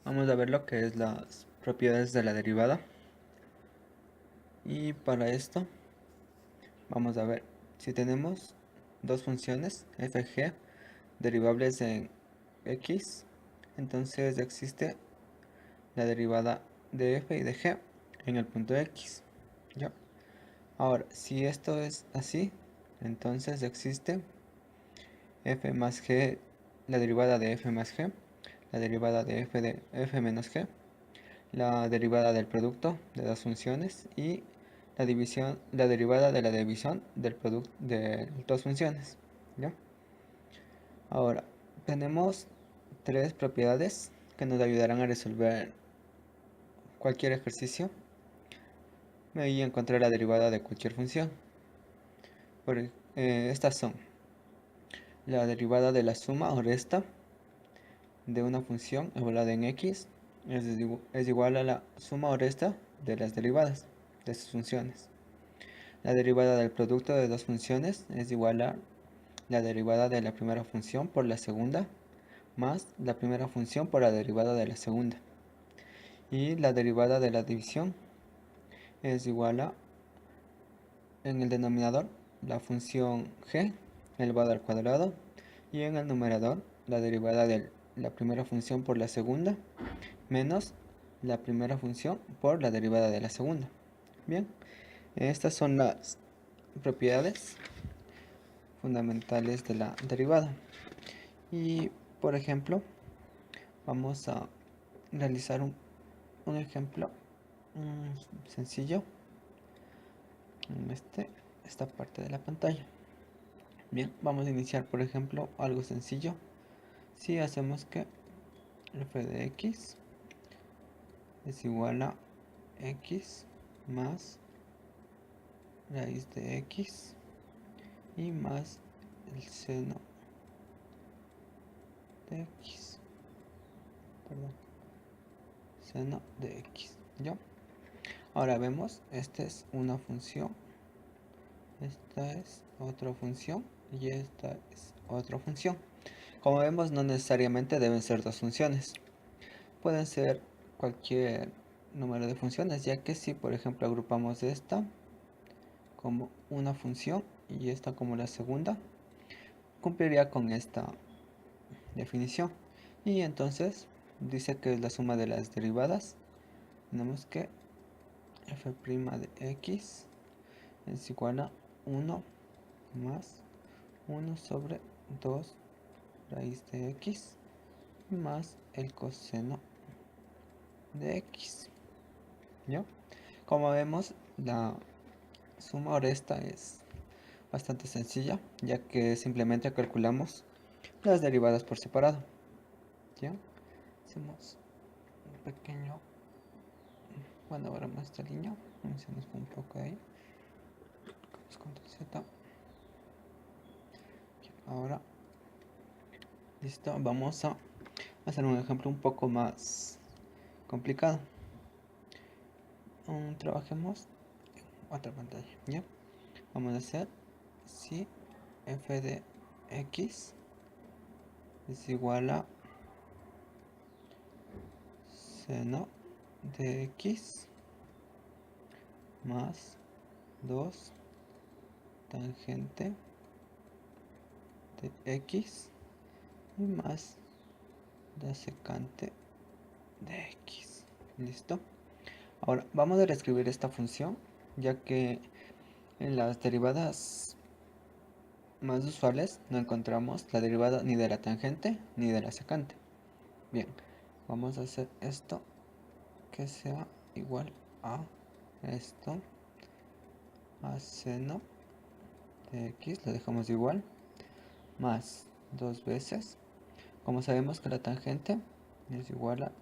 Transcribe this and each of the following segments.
Vamos a ver lo que es las propiedades de la derivada. Y para esto vamos a ver si tenemos dos funciones f(g) derivables en x, entonces existe la derivada de f y de g en el punto x. ¿Ya? Ahora, si esto es así, entonces existe f más g, la derivada de f más g, la derivada de f menos g, la derivada del producto de dos funciones y la derivada de la división del producto de dos funciones. ¿Ya? Ahora, tenemos tres propiedades que nos ayudarán a resolver cualquier ejercicio y encontrar la derivada de cualquier función. Estas son la derivada de la suma o resta de una función evaluada en x es igual a la suma o resta de las derivadas de sus funciones. La derivada del producto de dos funciones es igual a la derivada de la primera función por la segunda más la primera función por la derivada de la segunda. Y la derivada de la división es igual a, en el denominador, la función g elevado al cuadrado, y en el numerador la derivada de la primera función por la segunda menos la primera función por la derivada de la segunda. Bien, estas son las propiedades fundamentales de la derivada. Y por ejemplo, vamos a realizar un ejemplo sencillo en esta parte de la pantalla. Bien, vamos a iniciar por ejemplo algo sencillo. Si hacemos que f de x es igual a x más raíz de x y más el seno de x, perdón, seno de x. ¿Ya? Ahora vemos, esta es una función, esta es otra función y esta es otra función. Como vemos, no necesariamente deben ser dos funciones, pueden ser cualquier número de funciones, ya que si por ejemplo agrupamos esta como una función y esta como la segunda, cumpliría con esta definición. Y entonces dice que es la suma de las derivadas. Tenemos que f' de x es igual a 1 más 1 sobre 2 raíz de x más el coseno de x. ¿Ya? Como vemos, la suma o resta es bastante sencilla, ya que simplemente calculamos las derivadas por separado. ¿Ya? Hacemos un pequeño, bueno, ahora más esta línea, se nos fue un poco ahí, control Z. Ahora, listo, vamos a hacer un ejemplo un poco más complicado. Trabajemos en otra pantalla, ¿ya? Vamos a hacer si f de x es igual a seno de x más 2 tangente de x y más la secante de x. ¿Listo? Ahora vamos a reescribir esta función, ya que en las derivadas más usuales no encontramos la derivada ni de la tangente ni de la secante. Bien, vamos a hacer esto que sea igual a esto, a seno de x, lo dejamos igual, más dos veces, como sabemos que la tangente es igual a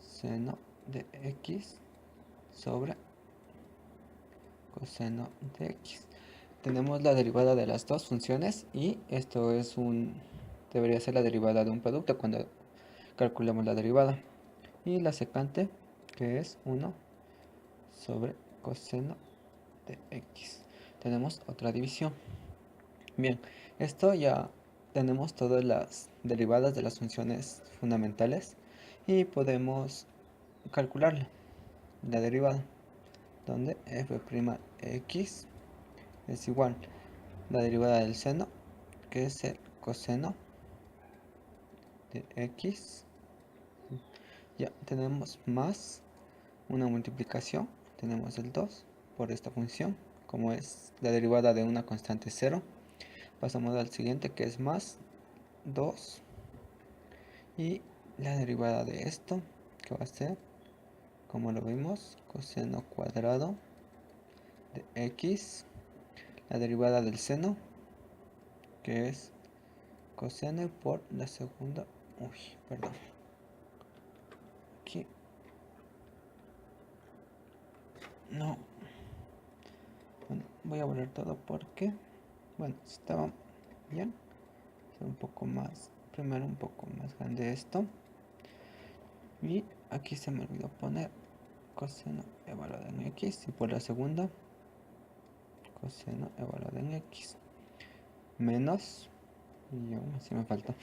seno de x sobre coseno de x. Tenemos la derivada de las dos funciones y esto debería ser la derivada de un producto cuando calculemos la derivada. Y la secante, que es 1 sobre coseno de x. Tenemos otra división. Bien, esto ya tenemos todas las derivadas de las funciones fundamentales y podemos calcularla, la derivada, donde f'x es igual la derivada del seno, que es el coseno de x. Ya tenemos más una multiplicación, tenemos el 2 por esta función, como es la derivada de una constante 0. Pasamos al siguiente, que es más 2, y la derivada de esto, que va a ser, como lo vimos, coseno cuadrado de x, la derivada del seno, que es coseno por la segunda, perdón, aquí, no, bueno, voy a borrar todo porque, bueno, estaba bien, un poco más, primero un poco más grande esto, y aquí se me olvidó poner coseno evaluado en x, y por la segunda, coseno evaluado en x, menos, y aún así me falta,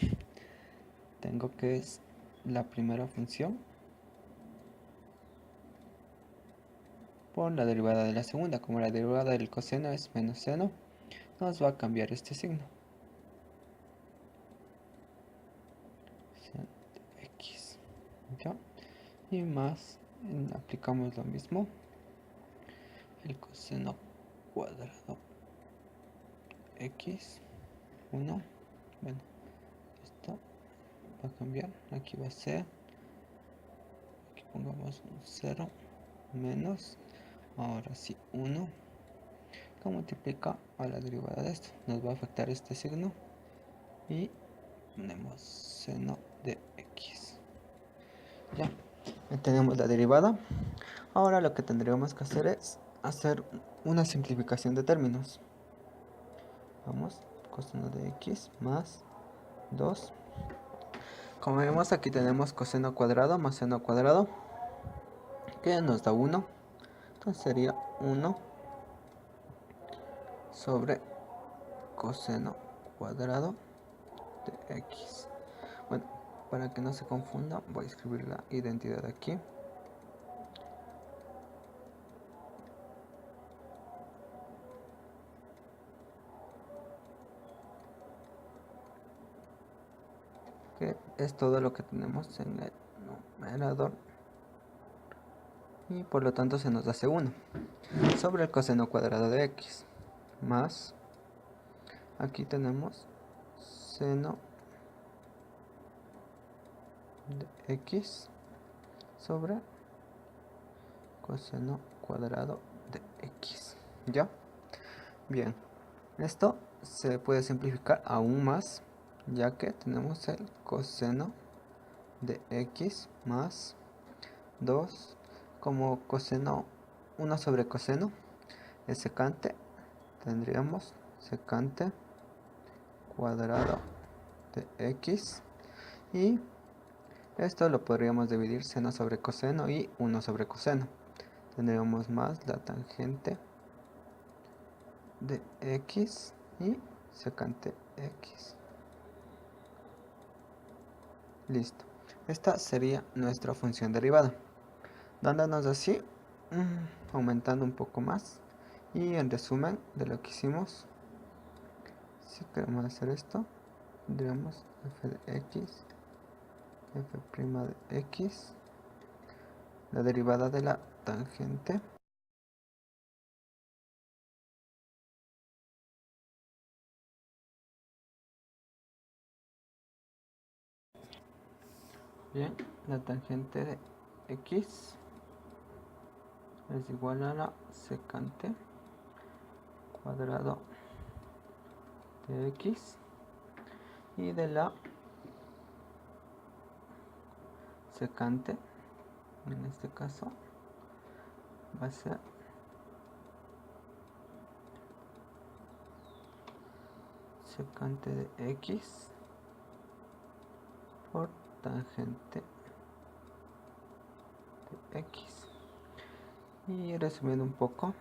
tengo que es la primera función por la derivada de la segunda. Como la derivada del coseno es menos seno, nos va a cambiar este signo, seno de x, ¿ya? Y más, aplicamos lo mismo, el coseno cuadrado x, 1, bueno, esto va a cambiar, aquí va a ser, aquí pongamos un 0, menos, ahora sí 1, que multiplica a la derivada de esto, nos va a afectar este signo, y ponemos seno de x, ya tenemos la derivada. Ahora lo que tendríamos que hacer es hacer una simplificación de términos. Vamos, coseno de x más 2. Como vemos, aquí tenemos coseno cuadrado más seno cuadrado, que nos da 1. Entonces sería 1 sobre coseno cuadrado de x. Bueno, para que no se confunda, voy a escribir la identidad aquí. Que es todo lo que tenemos en el numerador. Y por lo tanto se nos da C1 sobre el coseno cuadrado de x más, aquí tenemos seno de x sobre coseno cuadrado de x. ¿Ya? Bien, esto se puede simplificar aún más, ya que tenemos el coseno de x más 2, como coseno 1 sobre coseno es secante, tendríamos secante cuadrado de x, y esto lo podríamos dividir seno sobre coseno y 1 sobre coseno. Tendríamos más la tangente de x y secante x. Listo. Esta sería nuestra función derivada, dándonos así, aumentando un poco más. Y en resumen de lo que hicimos, si queremos hacer esto, tendríamos f de x, f' de x, la derivada de la tangente bien, la tangente de x es igual a la secante cuadrado de x, y de la secante, en este caso va a ser secante de x por tangente de x. Y resumiendo un poco,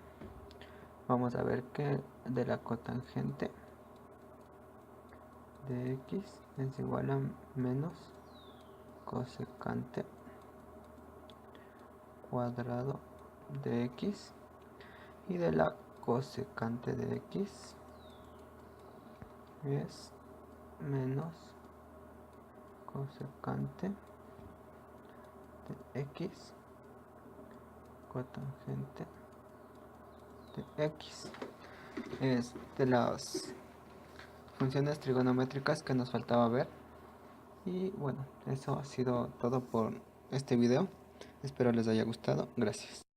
vamos a ver que de la cotangente de x es igual a menos cosecante cuadrado de x, y de la cosecante de x es menos cosecante de x cotangente de x. Es de las funciones trigonométricas que nos faltaba ver. Y bueno, eso ha sido todo por este video. Espero les haya gustado. Gracias.